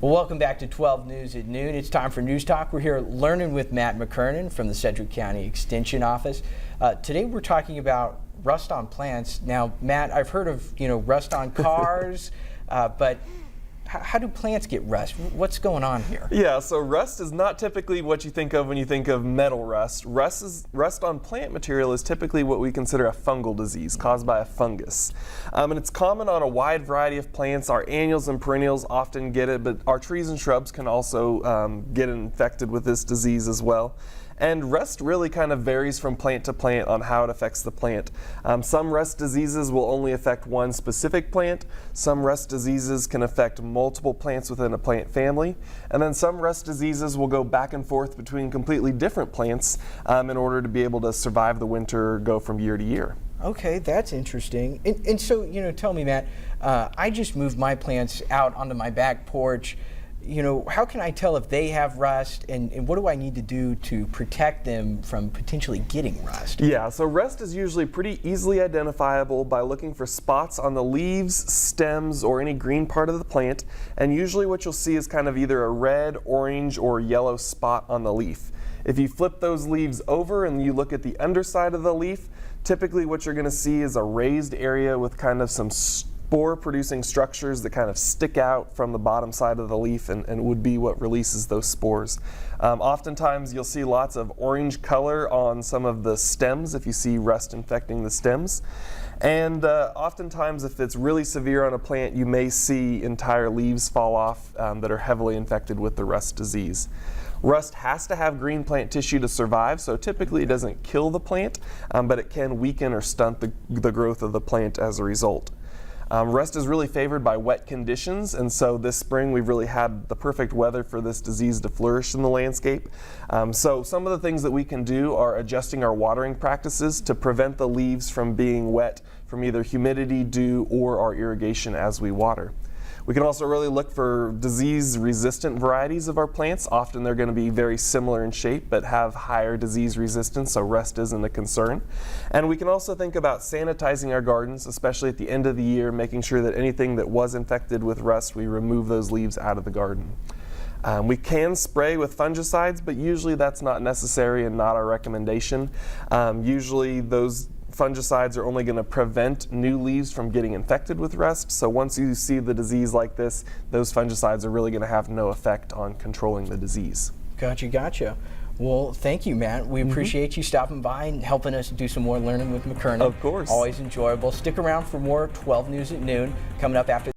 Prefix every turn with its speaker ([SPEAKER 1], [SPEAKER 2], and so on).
[SPEAKER 1] Well, welcome back to 12 News at Noon. It's time for News Talk. We're here learning with Matt McKernan from the Sedgwick County Extension Office. Today we're talking about rust on plants. Now, Matt, I've heard of rust on cars, but how do plants get rust? What's going on here?
[SPEAKER 2] Yeah, so rust is not typically what you think of when you think of metal rust. Rust on plant material is typically what we consider a fungal disease caused by a fungus. And it's common on a wide variety of plants. Our annuals and perennials often get it, but our trees and shrubs can also get infected with this disease as well. And rust really kind of varies from plant to plant on how it affects the plant. Some rust diseases will only affect one specific plant. Some rust diseases can affect multiple plants within a plant family. And then some rust diseases will go back and forth between completely different plants in order to be able to survive the winter or go from year to year.
[SPEAKER 1] Okay, that's interesting. And so, tell me, Matt, I just moved my plants out onto my back porch. How can I tell if they have rust, and what do I need to do to protect them from potentially getting rust?
[SPEAKER 2] Yeah, so rust is usually pretty easily identifiable by looking for spots on the leaves, stems, or any green part of the plant. And usually what you'll see is kind of either a red, orange, or yellow spot on the leaf. If you flip those leaves over and you look at the underside of the leaf, typically what you're going to see is a raised area with kind of some spore-producing structures that kind of stick out from the bottom side of the leaf and would be what releases those spores. Oftentimes you'll see lots of orange color on some of the stems if you see rust infecting the stems. And oftentimes if it's really severe on a plant, you may see entire leaves fall off that are heavily infected with the rust disease. Rust has to have green plant tissue to survive, so typically it doesn't kill the plant, but it can weaken or stunt the growth of the plant as a result. Rust is really favored by wet conditions, and so this spring we've really had the perfect weather for this disease to flourish in the landscape. So some of the things that we can do are adjusting our watering practices to prevent the leaves from being wet from either humidity, dew, or our irrigation as we water. We can also really look for disease-resistant varieties of our plants. Often they're going to be very similar in shape but have higher disease resistance, so rust isn't a concern. And we can also think about sanitizing our gardens, especially at the end of the year, making sure that anything that was infected with rust, we remove those leaves out of the garden. We can spray with fungicides, but usually that's not necessary and not our recommendation. Usually those fungicides are only going to prevent new leaves from getting infected with rust. So once you see the disease like this, those fungicides are really going to have no effect on controlling the disease.
[SPEAKER 1] Gotcha. Well, thank you, Matt. We appreciate you stopping by and helping us do some more learning with McKernan.
[SPEAKER 2] Of course.
[SPEAKER 1] Always enjoyable. Stick around for more 12 News at Noon coming up after